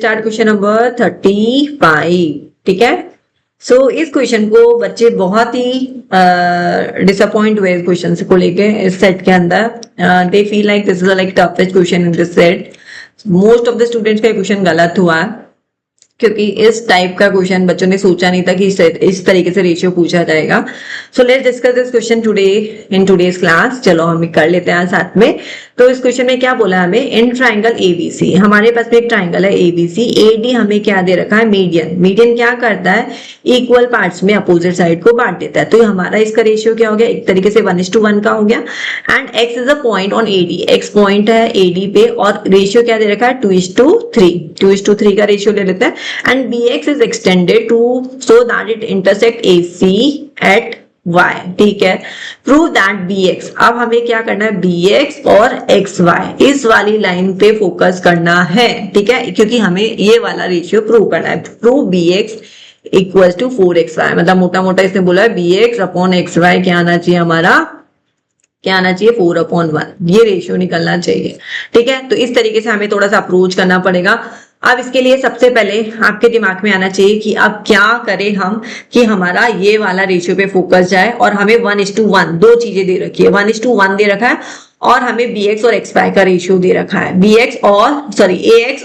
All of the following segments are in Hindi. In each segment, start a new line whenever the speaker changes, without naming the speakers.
Start question number 35। ठीक है, सो इस क्वेश्चन को बच्चे बहुत ही डिसअपॉइंट हुए इस क्वेश्चन को लेके इस सेट के अंदर। They feel like this is like toughest question in this set. Most of the students का क्वेश्चन गलत हुआ है क्योंकि इस टाइप का क्वेश्चन बच्चों ने सोचा नहीं था कि इस तरीके से रेशियो पूछा जाएगा। So let's discuss this question today in today's class. चलो हम कर लेते हैं साथ में। तो इस क्वेश्चन में क्या बोला हमें, इन ट्राइंगल एबीसी, हमारे पास में एक ट्राइंगल है एबीसी, एडी हमें क्या दे रखा है, मीडियन। मीडियन क्या करता है, इक्वल पार्ट्स में अपोजिट साइड को बांट देता है। तो हमारा इसका रेशियो क्या हो गया, एक तरीके से 1:1 का हो गया। And X is a point on AD, X point है एडी पे और रेशियो क्या दे रखा है, 2:3, 2:3 का रेशियो ले लेता है। and bx is extended to so that it intersect AC at y। ठीक है, प्रूव दैट bx, अब हमें क्या करना है, bx और xy इस वाली लाइन पे फोकस करना है। ठीक है, क्योंकि हमें ये वाला रेशियो प्रूव करना है। Prove bx equals to 4xy, मतलब मोटा मोटा इसने बोला है bx अपॉन xy क्या आना चाहिए, हमारा क्या आना चाहिए, 4/1, ये रेशियो निकलना चाहिए। ठीक है, तो इस तरीके से हमें थोड़ा सा अप्रोच करना पड़ेगा। अब इसके लिए सबसे पहले आपके दिमाग में आना चाहिए कि अब क्या करें हम कि हमारा ये वाला रेशियो पे फोकस जाए। और हमें 1:1 दो चीजें दे रखी है, 1:1 दे रखा है और हमें bx और xy का रेशियो दे रखा है, ax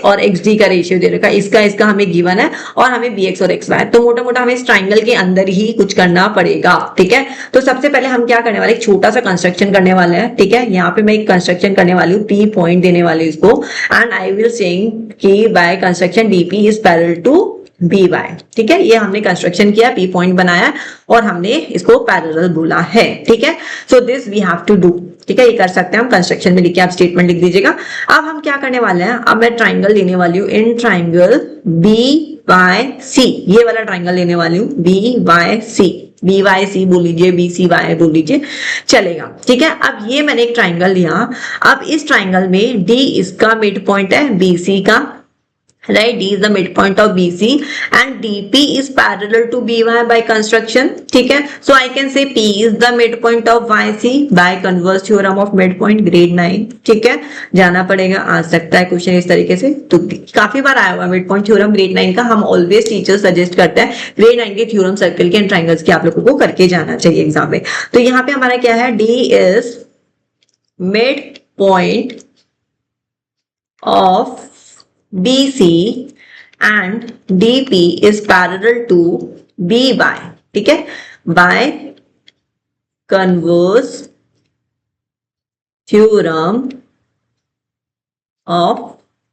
और xd का रेशियो दे रखा है। इसका हमें गिवन है और हमें bx और xy, तो मोटा मोटा हमें इस ट्राइंगल के अंदर ही कुछ करना पड़ेगा। ठीक है, तो सबसे पहले हम क्या करने वाले, एक छोटा सा कंस्ट्रक्शन करने वाले हैं। ठीक है, यहाँ पे मैं एक कंस्ट्रक्शन करने वाली हूँ, p पॉइंट देने वाली हूँ इसको। एंड आई विल सेइंग कि by construction dp is parallel to by। ठीक है, ये हमने कंस्ट्रक्शन किया, p पॉइंट बनाया और हमने इसको पैरेलल बोला है। ठीक है, so this we have to do. ठीक है, ये कर सकते हैं हम, कंस्ट्रक्शन में लिखिए, आप स्टेटमेंट लिख दीजिएगा। अब हम क्या करने वाले हैं, अब मैं ट्राइंगल लेने वाली हूँ, इन ट्राइंगल BYC, ये वाला ट्राइंगल लेने वाली हूँ, BYC बोल लीजिए, BCY बोल लीजिए, चलेगा। ठीक है, अब ये मैंने एक ट्राइंगल लिया। अब इस ट्राइंगल में D इसका मिड पॉइंट है BC का, right, D is the midpoint of BC and DP is parallel to BY by construction. ठीक है, so I can say P is the midpoint of YC by converse theorem of midpoint, grade 9। ठीक है, जाना पड़ेगा, आ सकता है क्वेश्चन इस तरीके से, तो काफी बार आया हुआ मिडपॉइंट थ्योरम ग्रेड 9 का। हम ऑलवेज टीचर सजेस्ट करते हैं ग्रेड 9 के थ्योरम सर्कल के एंड ट्राइंगल्स के आप लोगों को करके जाना चाहिए एग्जाम में। तो यहाँ पे हमारा क्या है, D is midpoint of BC and DP is parallel to BY। ठीक है, by converse theorem of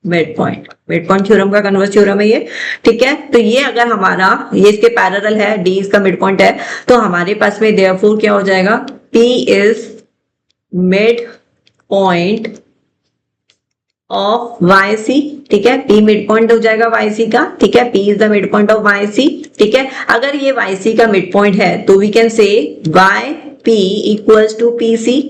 midpoint, midpoint theorem का कन्वर्स थ्योरम है ये। ठीक है, तो ये अगर हमारा ये इसके पैरेलल है, D इसका मिड पॉइंट है, तो हमारे पास में देयरफॉर क्या हो जाएगा, P is mid point of YC। ठीक है, P मिड पॉइंट हो जाएगा YC का। ठीक है, P is the mid point of YC। ठीक है, अगर ये YC का मिड पॉइंट है तो we can say YP equals to PC।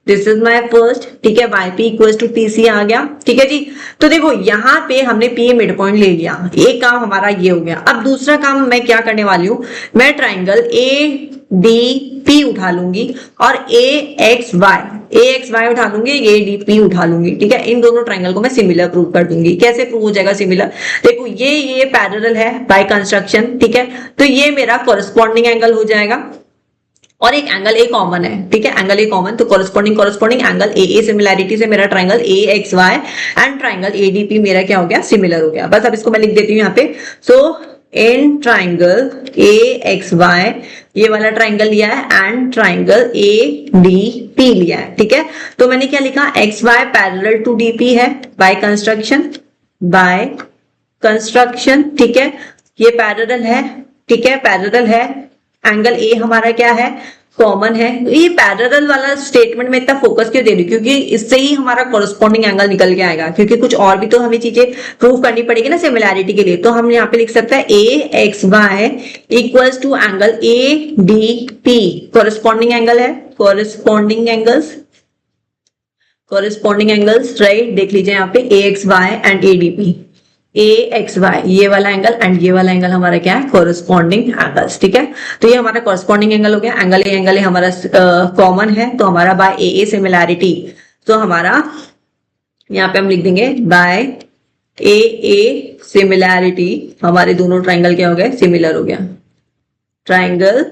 This is my first. ठीक है, YP इक्वल्स टू PC आ गया। ठीक है जी, तो देखो यहाँ पे हमने P मिड पॉइंट ले लिया, एक काम हमारा ये हो गया। अब दूसरा काम मैं क्या करने वाली हूँ, मैं ट्राइंगल ADP उठा लूंगी और AXY उठा लूंगी, ADP उठा लूंगी। ठीक है, इन दोनों ट्राइंगल को मैं सिमिलर प्रूव कर दूंगी। कैसे प्रूव हो जाएगा सिमिलर, देखो ये पैरेलल है बाय कंस्ट्रक्शन। ठीक है, तो ये मेरा कॉरेस्पॉन्डिंग एंगल हो जाएगा और एक एंगल A कॉमन है। ठीक है, एंगल A कॉमन, तो कॉरेस्पॉन्डिंग एंगल AA सिमिलैरिटी से मेरा triangle AXY and triangle ADP मेरा क्या हो गया, सिमिलर हो गया। बस अब इसको मैं लिख देती हूँ यहाँ पे। सो इन ट्राइंगल AXY ये वाला ट्राइंगल लिया है एंड ट्राइंगल ADP लिया है। ठीक है, तो मैंने क्या लिखा, XY पैरेलल टू DP है बाय कंस्ट्रक्शन। ठीक है, ये पैरेलल है। ठीक है, पैरेलल है, एंगल A हमारा क्या है, कॉमन है। ये पैरेलल वाला स्टेटमेंट में इतना फोकस क्यों दे रही हूँ, क्योंकि इससे ही हमारा कॉरेस्पॉन्डिंग एंगल निकल के आएगा, क्योंकि कुछ और भी तो हमें चीजें प्रूव करनी पड़ेगी ना सिमिलैरिटी के लिए। तो हम यहाँ पे लिख सकते हैं AXY equals to angle ADP, corresponding angle है, कॉरेस्पॉन्डिंग एंगल्स राइट। देख लीजिए यहाँ पे AXY एंड ADP, AXY ये वाला एंगल एंड ये वाला एंगल हमारा क्या है, कॉरेस्पॉन्डिंग एंगल्स। ठीक है, तो ये हमारा कॉरेस्पॉन्डिंग एंगल हो गया। एंगल A हमारा कॉमन है, तो हमारा बाय AA सिमिलैरिटी, तो हमारा यहाँ पे हम लिख देंगे बाय ए सिमिलैरिटी, हमारे दोनों ट्राइंगल क्या हो गए, सिमिलर हो गया। Triangle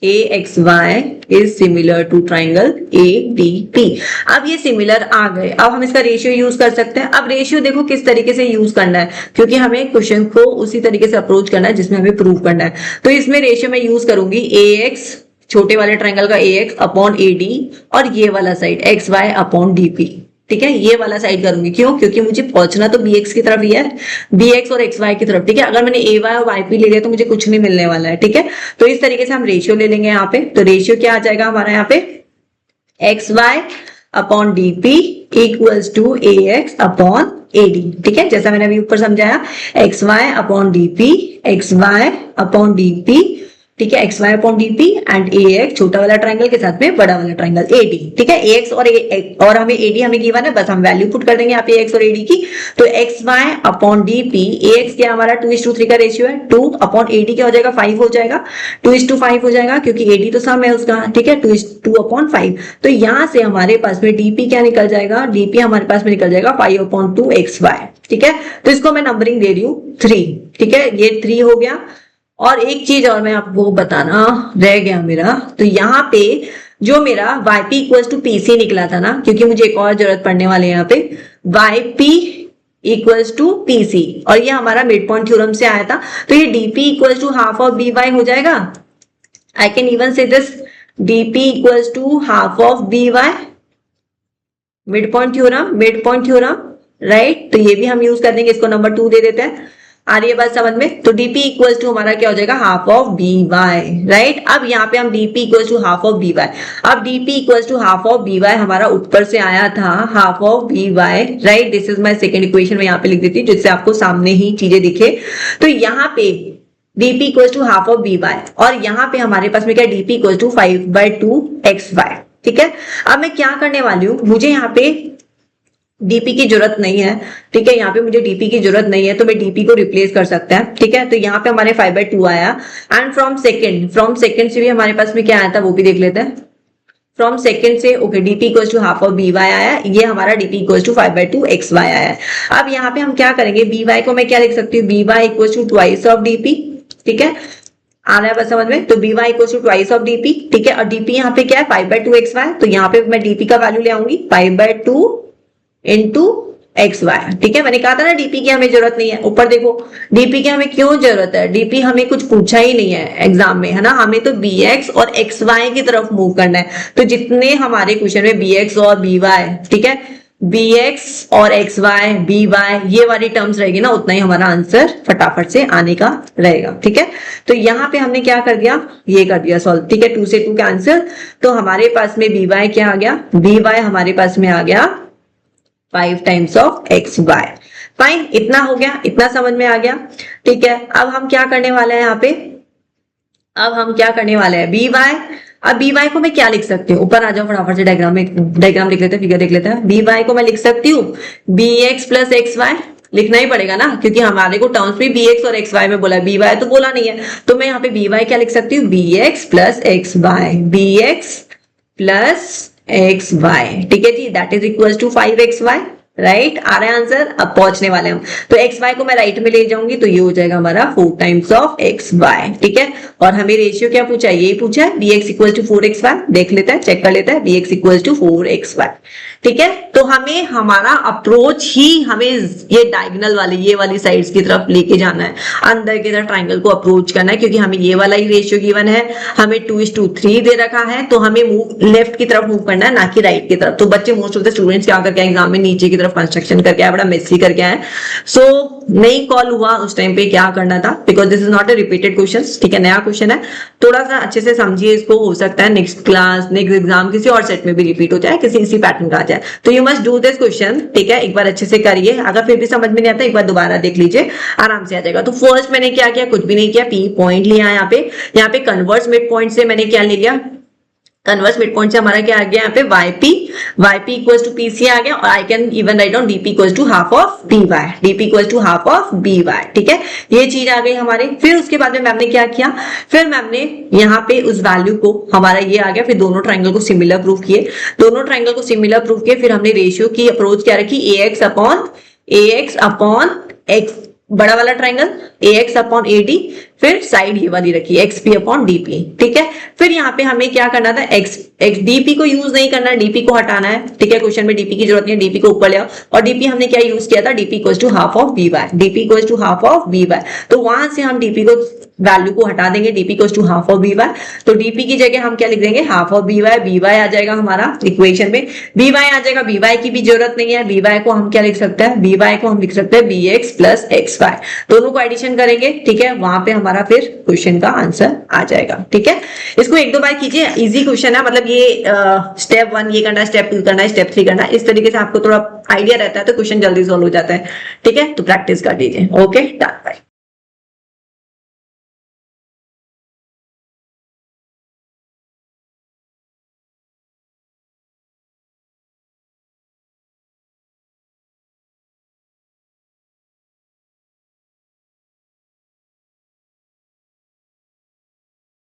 AXY is similar to triangle ADP। अब ये सिमिलर आ गए, अब हम इसका रेशियो यूज कर सकते हैं। अब रेशियो देखो किस तरीके से यूज करना है, क्योंकि हमें क्वेश्चन को उसी तरीके से अप्रोच करना है जिसमें हमें प्रूव करना है। तो इसमें रेशियो मैं यूज करूंगी AX, छोटे वाले ट्राइंगल का AX अपॉन AD, और ये वाला साइड XY अपॉन DP। ठीक है, ये वाला साइड करूंगी। क्यों? क्योंकि मुझे पहुंचना तो BX की तरफ ही है, BX और XY की तरफ। ठीक है, अगर मैंने AY और YP ले लिया तो मुझे कुछ नहीं मिलने वाला है। ठीक है, तो इस तरीके से हम रेशियो ले लेंगे यहाँ पे। तो रेशियो क्या आ जाएगा हमारा यहाँ पे, XY upon DP equals to AX upon AD। ठीक है, जैसा मैंने अभी ऊपर समझाया, XY upon DP, XY upon DP, ठीक है, XY upon DP and AX, छोटा वाला ट्राइंगल के साथ में बड़ा वाला ट्राइंगल AD। ठीक है, AX और हमें AD हमें गिवन है, बस हम वैल्यू पुट कर देंगे यहाँ पे AX और AD की। तो XY अपॉन DP, AX क्या हमारा 2:3 का रेशियो है, 2 अपॉन AD क्या हो जाएगा, 5 हो जाएगा, 2:5 हो जाएगा, क्योंकि AD तो सम है उसका। ठीक है, 2 अपॉन 5। तो यहाँ से हमारे पास में DP क्या निकल जाएगा, DP हमारे पास में निकल जाएगा 5 अपॉन 2 XY। ठीक है, तो इसको मैं नंबरिंग दे रही हूँ 3। ठीक है, ये 3 हो गया। और एक चीज और मैं आपको बताना रह गया मेरा, तो यहाँ पे जो मेरा YP इक्वल्स टू PC निकला था ना, क्योंकि मुझे एक और जरूरत पड़ने वाले यहाँ पे, YP इक्वल्स टू PC, और ये हमारा मिड पॉइंट थ्योरम से आया था। तो ये DP equals to half of BY हो जाएगा। I can even say this DP equals to half of BY, mid point theorem, right. तो ये भी हम यूज कर देंगे, इसको नंबर 2 दे देते हैं। आ रही है बात समझ में? तो DP इक्वल्स टू हमारा क्या हो जाएगा, हाफ ऑफ BY, राइट। अब यहाँ पे हम DP equals to half of BY, अब DP equals to half of BY हमारा ऊपर से आया था half of BY, right. This is my second equation, मैं यहाँ पे लिख देती हूँ जिससे आपको सामने ही चीजें दिखे। तो यहाँ पे DP equals to half of BY, और यहाँ पे हमारे पास में क्या, DP इक्वल्स टू 5/2 XY। ठीक है, अब मैं क्या करने वाली हूँ, मुझे यहाँ पे DP की जरूरत नहीं है। ठीक है, यहाँ पे मुझे DP की जरूरत नहीं है, तो मैं DP को रिप्लेस कर सकता है। ठीक है, तो यहाँ पे हमारे 5/2 आया, एंड फ्रॉम सेकंड से भी हमारे पास में क्या आया था वो भी देख लेते हैं। फ्रॉम सेकंड से okay, DP equals to half of BY आया, ये हमारा DP इक्वल्स टू 5/2 XY आया। अब यहाँ पे हम क्या करेंगे, BY को मैं क्या लिख सकती हूँ, BY equals to twice of DP। ठीक है, आ रहा है बस समझ में? तो BY equals to twice of DP। ठीक है, और DP यहाँ पे क्या है, 5/2 XY, तो यहाँ पे मैं DP का वैल्यू ले आऊंगी 5/2 इंटू XY। ठीक है, मैंने कहा था ना DP की हमें जरूरत नहीं है। ऊपर देखो, DP की हमें क्यों जरूरत है, DP हमें कुछ पूछा ही नहीं है एग्जाम में, है ना। हमें तो BX और XY की तरफ मूव करना है। तो जितने हमारे क्वेश्चन में BX और BY, ठीक है, BX और XY BY ये वाली टर्म्स रहेगी ना, उतना ही हमारा आंसर फटाफट से आने का रहेगा। ठीक है, तो यहाँ पे हमने क्या कर दिया, ये कर दिया सॉल्व। ठीक है, 2 से 2 कैंसिल, तो हमारे पास में BY क्या आ गया, BY हमारे पास में आ गया 5 टाइम्स ऑफ XY। फाइन, इतना हो गया, इतना समझ में आ गया। ठीक है, अब हम क्या करने वाले हैं यहाँ पे, अब हम क्या करने वाले हैं, BY। अब BY को मैं क्या लिख सकती हूँ, ऊपर आ जाओ फटाफट से, डायग्राम लिख लेते हैं, फिगर देख लेते हैं। BY को मैं लिख सकती हूँ BX प्लस XY, लिखना ही पड़ेगा ना, क्योंकि हमारे को टर्म्स में BX और XY में बोला है, BY तो बोला नहीं है। तो मैं यहाँ पे BY क्या लिख सकती हूँ, BX plus XY, BX plus XY। ठीक है जी, that is equals to 5XY, right. आ रहा है आंसर, अब पहुंचने वाले हम। तो XY को मैं राइट में ले जाऊंगी, तो ये हो जाएगा हमारा 4 टाइम्स ऑफ XY। ठीक है, और हमें रेशियो क्या पूछा है, यही पूछा है, BX इक्वल टू 4XY। देख लेता है, चेक कर लेता है, BX इक्वल टू 4XY। ठीक है, तो हमें हमारा अप्रोच ही हमें ये डायगोनल वाले, ये वाली साइड्स की तरफ लेके जाना है, अंदर की तरफ ट्राइंगल को अप्रोच करना है, क्योंकि हमें ये वाला ही रेशियो गिवन है, हमें 2:3 दे रखा है, तो हमें लेफ्ट की तरफ मूव करना है, ना कि राइट की तरफ। तो बच्चे मोस्ट ऑफ द स्टूडेंट्स क्या करके एग्जाम में नीचे की तरफ कंस्ट्रक्शन करके आए, बड़ा मेसी करके आए। सो नहीं कॉल हुआ उस टाइम पे क्या करना था, because this is not a repeated question. ठीक है, नया क्वेश्चन है, थोड़ा सा अच्छे से समझिए इसको, हो सकता है नेक्स्ट क्लास, नेक्स्ट एग्जाम किसी और सेट में भी रिपीट हो जाए, किसी इसी पैटर्न का आ जाए। तो you must do this question. ठीक है, एक बार अच्छे से करिए, अगर फिर भी समझ में नहीं आता एक बार दोबारा देख लीजिए, आराम से आ जाएगा। तो फर्स्ट मैंने क्या किया, कुछ भी नहीं किया, P पॉइंट लिया यहाँ पे कन्वर्स मिड पॉइंट से मैंने क्या ले लिया, कन्वर्स मिड पॉइंट से हमारा क्या आ गया यहाँ पे YP इक्वल्स टू PC आ गया, और I can even write down DP equals to half of BY, DP equals to half of BY। ठीक है, ये चीज आ गई हमारे। फिर उसके बाद में मैम ने क्या किया, फिर मैम ने यहाँ पे उस वैल्यू को, हमारा ये आ गया, फिर दोनों ट्राइंगल को सिमिलर प्रूफ किए, दोनों ट्राइंगल को सिमिलर प्रूफ किए, फिर हमने रेशियो की अप्रोच क्या रखी, AX upon ax upon x, बड़ा वाला ट्राइंगल ax अपॉन ad, फिर साइड ये वाली रखी xp अपॉन dp, ठीक है। फिर यहाँ पे हमें क्या करना था, x dp को यूज नहीं करना है, dp को हटाना है, ठीक है। क्वेश्चन में dp की जरूरत नहीं है, dp को ऊपर ले आओ, और dp हमने क्या यूज किया था, dp equals to half of by, dp equals to half of by, तो वहां से हम dp को वैल्यू को हटा देंगे, dp equals to half of by, तो dp की जगह हम क्या लिख देंगे, हाफ ऑफ by आ जाएगा हमारा इक्वेशन में, by आ जाएगा, by की भी जरूरत नहीं है, by को हम क्या लिख सकते हैं, by को हम लिख सकते हैं bx प्लस xy, दोनों को एडिशन करेंगे, ठीक है, वहां पे हमारा फिर क्वेश्चन का आंसर आ जाएगा, ठीक है। इसको एक दो बार कीजिए, इजी क्वेश्चन है, मतलब ये स्टेप 1 ये करना है, स्टेप 2 करना है, स्टेप 3 करना है, इस तरीके से आपको थोड़ा आइडिया रहता है तो क्वेश्चन जल्दी सॉल्व हो जाता है, ठीक है। तो प्रैक्टिस कर दीजिए। Okay, done, bye.